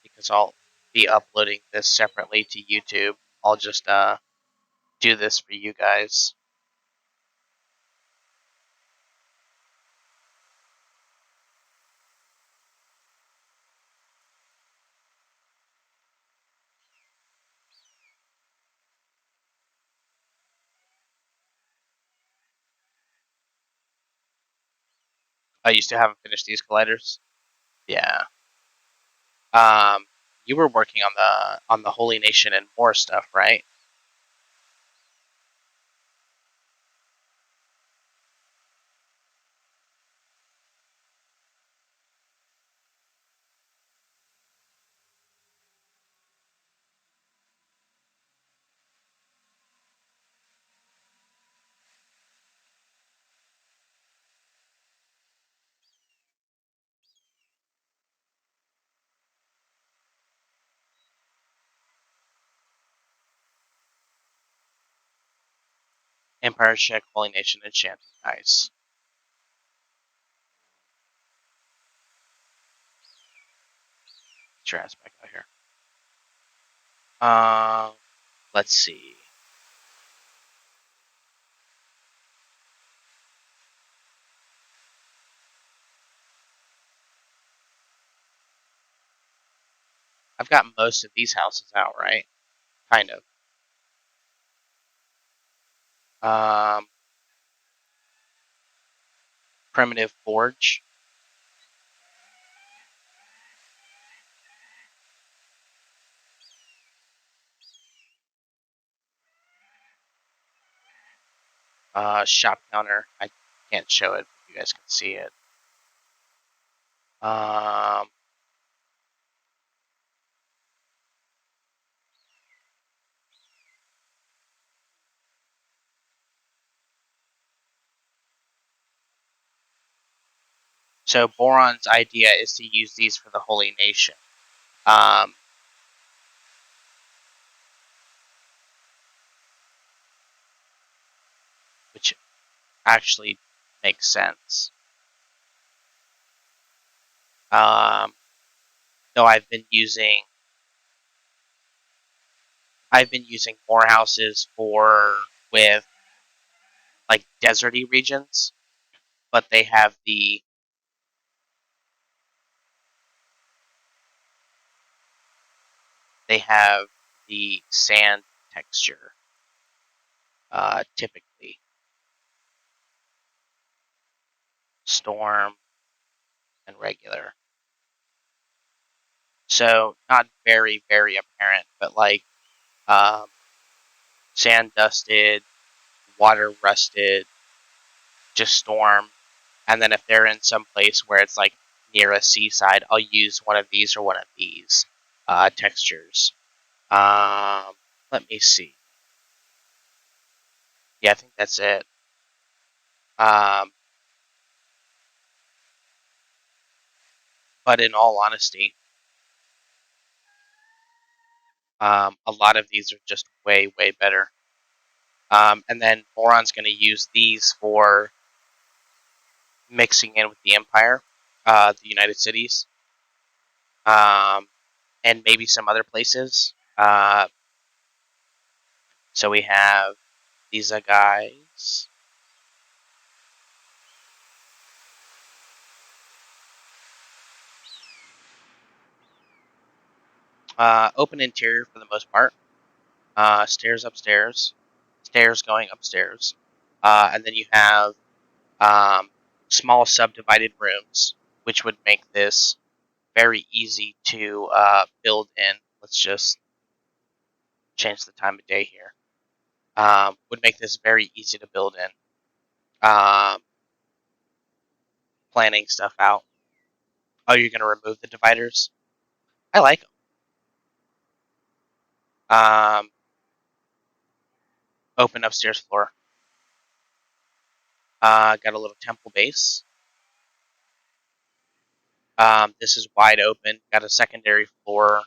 because I'll be uploading this separately to YouTube. I'll just do this for you guys. Oh, you still haven't finished these colliders? Yeah. Um, you were working on the Holy Nation and more stuff, right? Empire check, Holy Nation, enchanted. Nice. Get your ass back out here. Let's see. I've got most of these houses out, right? Kind of. Um, Primitive Forge. Shop counter. I can't show it, but you guys can see it. Um, so Boron's idea is to use these for the Holy Nation. Um, which actually makes sense. Um, though I've been using more houses for with like deserty regions, but they have the sand texture, typically storm and regular. So not very very apparent, but like um, sand dusted, water rusted, just storm. And then if they're in some place where it's like near a seaside, I'll use one of these or one of these textures. Um, Let me see. Yeah, I think that's it. Um, but in all honesty, a lot of these are just way, way better. And then Moron's going to use these for mixing in with the Empire, the United Cities, um, and maybe some other places. So we have these guys. Open interior for the most part. Stairs upstairs, stairs going upstairs, and then you have um, small subdivided rooms, which would make this very easy to build in. Let's just change the time of day here. Would make this very easy to build in. Um, Planning stuff out. Oh, you're going to remove the dividers? I like them. Open upstairs floor. Got a little temple base. This is wide open. Got a secondary floor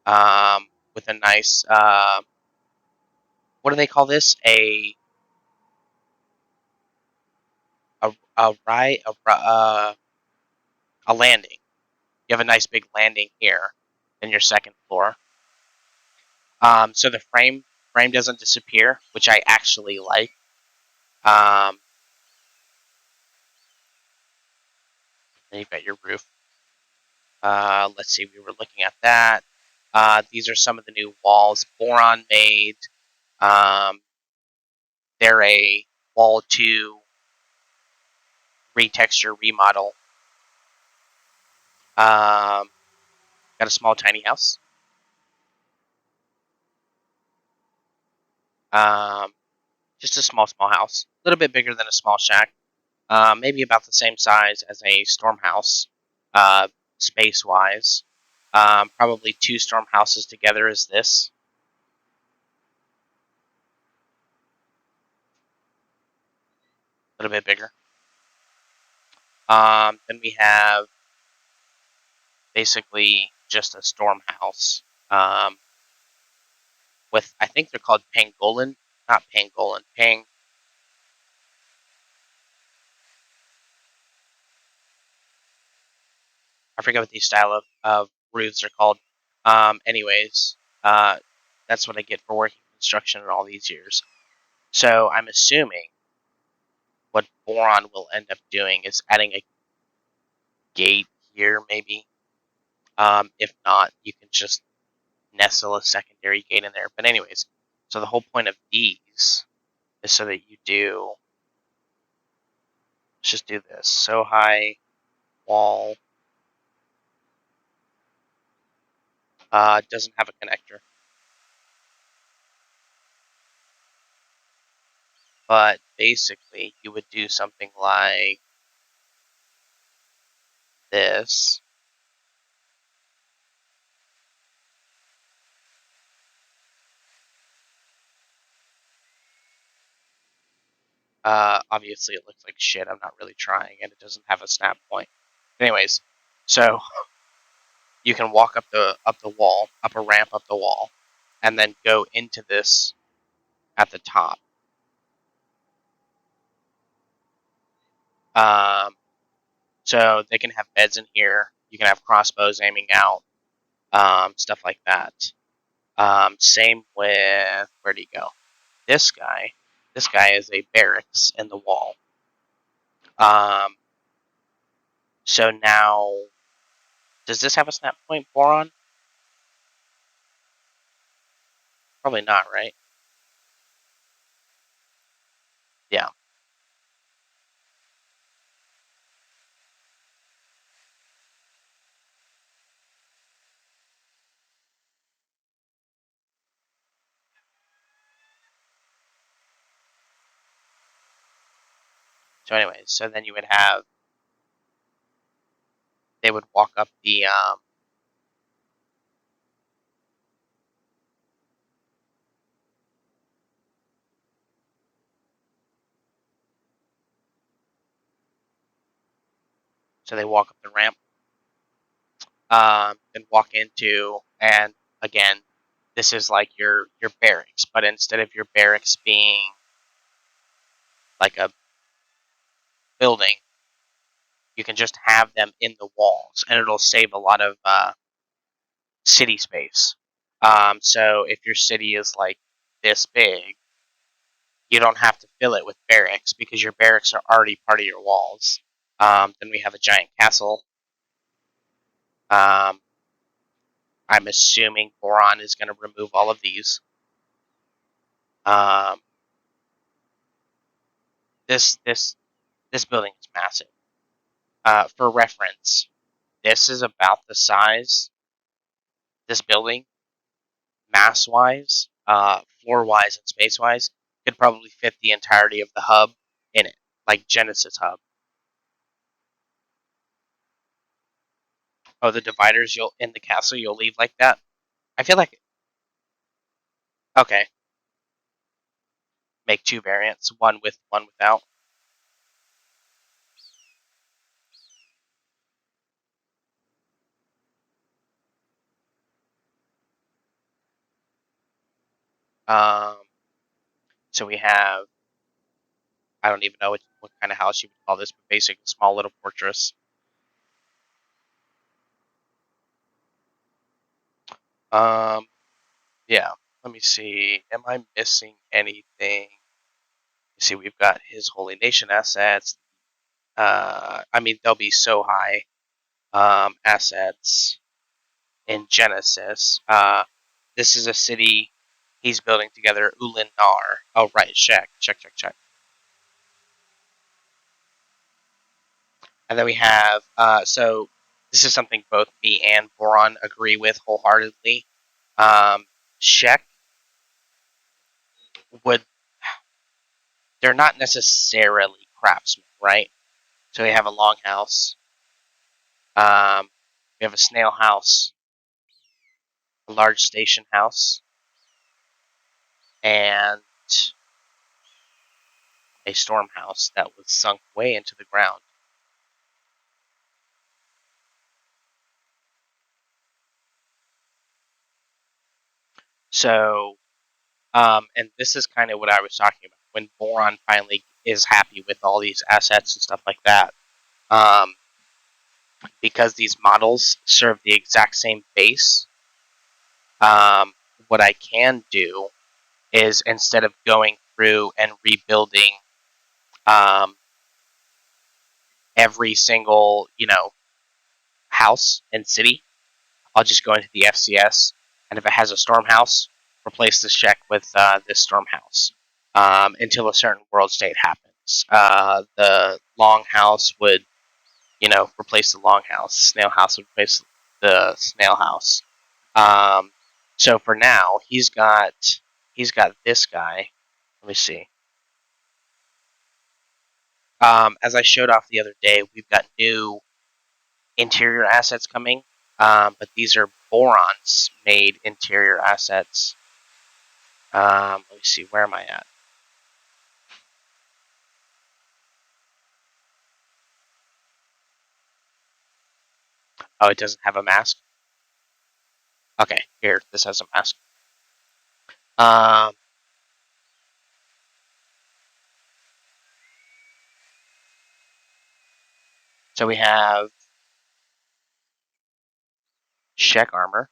with a nice what do they call this? A right a landing. You have a nice big landing here in your second floor. So the frame doesn't disappear, which I actually like. Um, then you've got your roof. Let's see, we were looking at that. These are some of the new walls Boron made. Um, they're a wall 2 retexture, remodel. Got a small, tiny house. Just a small, small house. A little bit bigger than a small shack. Maybe about the same size as a storm house, space-wise. Probably 2 storm houses together is this. A little bit bigger. Then we have basically just a storm house. With, I think they're called pangolin, not pangolin, I forget what these style of roofs are called. Anyways, that's what I get for working construction in all these years. So I'm assuming what Boron will end up doing is adding a gate here, maybe. If not, you can just nestle a secondary gate in there. But anyways, so the whole point of these is so that you do. Let's just do this. So high wall doesn't have a connector, but basically you would do something like this. Obviously it looks like shit. I'm not really trying, and it doesn't have a snap point. Anyways, so you can walk up the wall, up a ramp up the wall, and then go into this at the top. So they can have beds in here. You can have crossbows aiming out, stuff like that. Same with, where'd he go? This guy. This guy is a barracks in the wall. So now, does this have a snap point boron? Probably not, right? Yeah. So anyways, so then you would have, they would walk up the, so they walk up the ramp, and walk into, and again, this is like your barracks, but instead of your barracks being like a building, you can just have them in the walls, and it'll save a lot of city space. So if your city is like this big, you don't have to fill it with barracks because your barracks are already part of your walls. Then we have a giant castle. Um, I'm assuming Boron is going to remove all of these. Um, this building is massive. For reference, this is about the size. This building, mass wise, floor wise, and space wise, could probably fit the entirety of the hub in it, like Genesis hub. Oh, the dividers you'll in the castle you'll leave like that. I feel like okay, make 2 variants, one with, one without. Um, so we have, I don't even know what kind of house you would call this, but basically a small little fortress. Um, yeah. Let me see. Am I missing anything? See, we've got his Holy Nation assets. I mean, they'll be so high. Assets in Genesis. This is a city he's building together, Ulin Nar. Oh, right, check. And then we have, so this is something both me and Boron agree with wholeheartedly. Shek would, they're not necessarily craftsmen, right? So we have a longhouse, we have a snail house, a large station house, and a storm house that was sunk way into the ground. So, and this is kind of what I was talking about when Boron finally is happy with all these assets and stuff like that. Um, because these models serve the exact same base, what I can do is instead of going through and rebuilding um, every single, house and city, I'll just go into the FCS, and if it has a storm house, replace this check with this storm house until a certain world state happens. The long house would, replace the long house. Snail house would replace the snail house. So for now, he's got this guy. Let me see. As I showed off the other day, we've got new interior assets coming, but these are Borons made interior assets. Let me see, where am I at? Oh, it doesn't have a mask? Okay, here, this has a mask. Um, so we have Shek armor.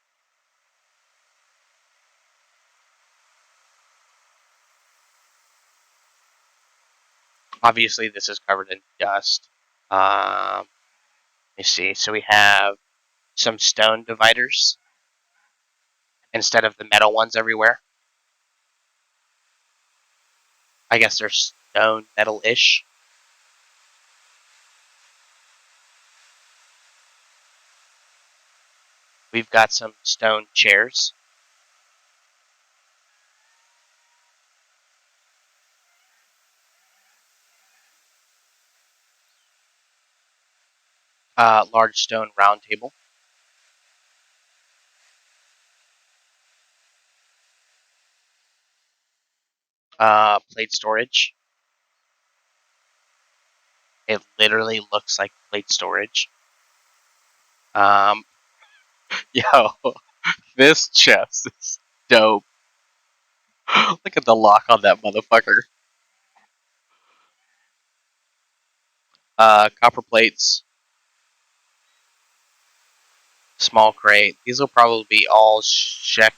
Obviously, this is covered in dust. Let me see. So we have some stone dividers instead of the metal ones everywhere. I guess they're stone metal-ish. We've got some stone chairs. Large stone round table. Plate storage. It literally looks like plate storage. Um, yo, this chest is dope. Look at the lock on that motherfucker. Copper plates, small crate. These will probably be all check.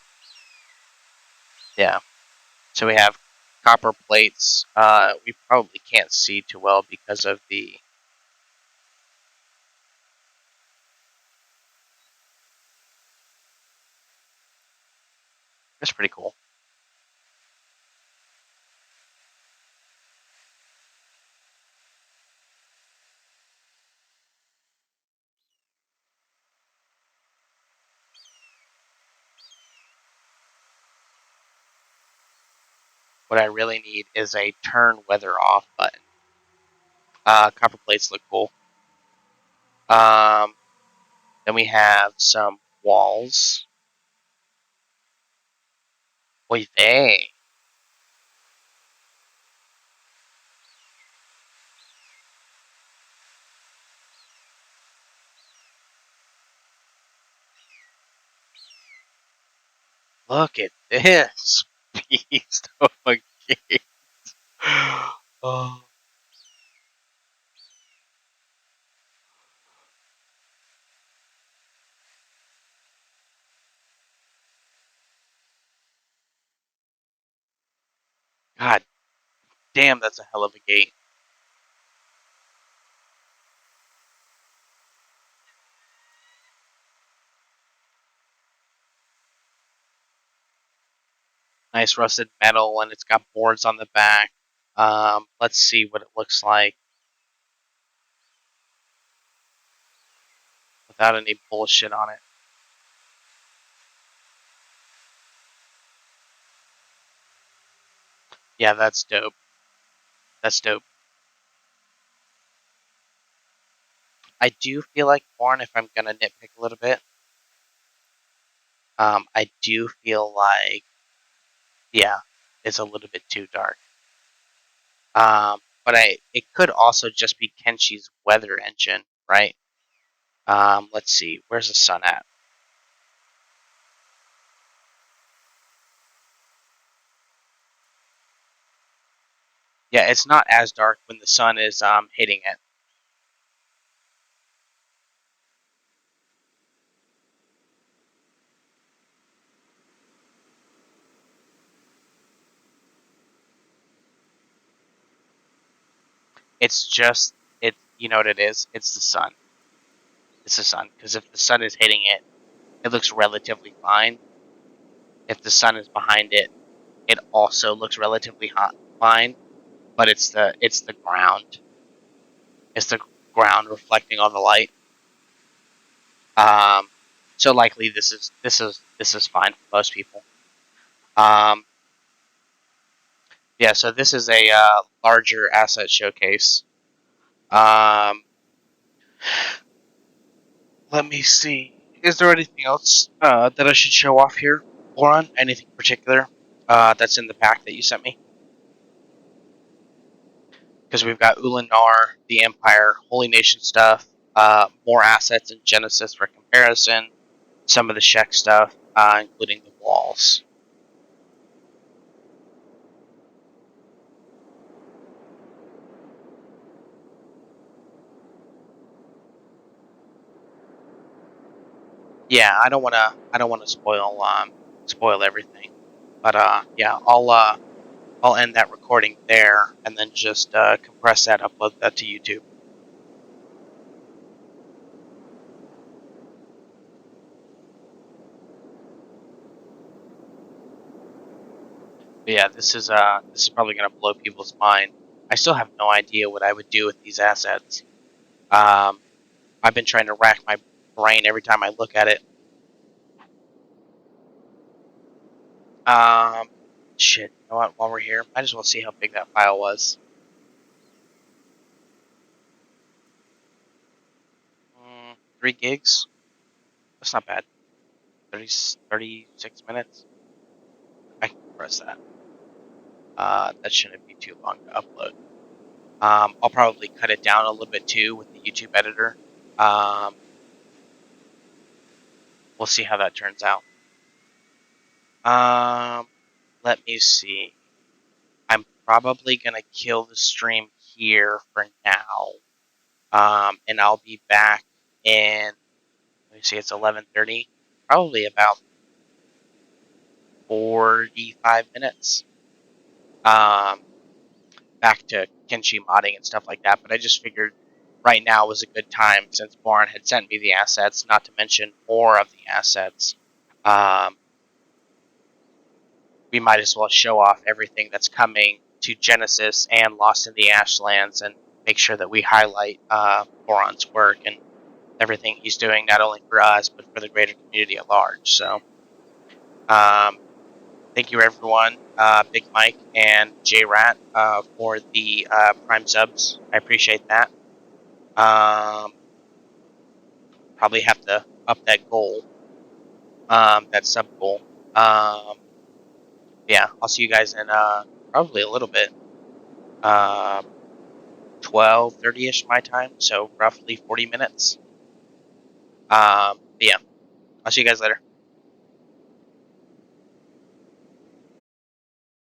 Yeah. So we have copper plates. We probably can't see too well because of the. That's pretty cool. What I really need is a turn weather off button. Copper plates look cool. Um, then we have some walls. Oy vey. Look at this beast of a game. Oh, God damn, that's a hell of a gate. Nice rusted metal, and it's got boards on the back. Let's see what it looks like. without any bullshit on it. Yeah, that's dope. That's dope. I do feel like Born, if I'm gonna nitpick a little bit, I do feel like, yeah, it's a little bit too dark. But it could also just be Kenshi's weather engine, right? Let's see, where's the sun at? Yeah, it's not as dark when the sun is hitting it. It's just it. You know what it is? It's the sun. It's the sun because if the sun is hitting it, it looks relatively fine. If the sun is behind it, it also looks relatively fine. But it's the ground. It's the ground reflecting on the light. Um, so likely this is fine for most people. Um, yeah. So this is a larger asset showcase. Um, let me see. Is there anything else that I should show off here, Lauren? Anything particular that's in the pack that you sent me? Because we've got Ulanar, the Empire, Holy Nation stuff, more assets in Genesis for comparison, some of the Shek stuff, including the walls. Yeah, I don't want to. I don't want to spoil everything. But yeah, I'll end that recording there and then just compress that, upload that to YouTube. But yeah, this is probably gonna blow people's mind. I still have no idea what I would do with these assets. Um, I've been trying to rack my brain every time I look at it. Um, shit. You know what? While we're here, I just want to see how big that file was. 3 gigs. That's not bad. 30, 36 minutes. I can compress that. That shouldn't be too long to upload. I'll probably cut it down a little bit too with the YouTube editor. Um, we'll see how that turns out. Um, let me see. I'm probably gonna kill the stream here for now. And I'll be back in. Let me see. It's 11:30. Probably about 45 minutes. Um, back to Kenshi modding and stuff like that. But I just figured right now was a good time since Bourne had sent me the assets, not to mention more of the assets. Um, we might as well show off everything that's coming to Genesis and Lost in the Ashlands and make sure that we highlight Boron's work and everything he's doing, not only for us, but for the greater community at large. So, thank you, everyone, Big Mike and J Rat, for the Prime subs. I appreciate that. Probably have to up that goal, that sub goal. Yeah, I'll see you guys in probably a little bit. 12:30ish my time, so roughly 40 minutes. Yeah, I'll see you guys later.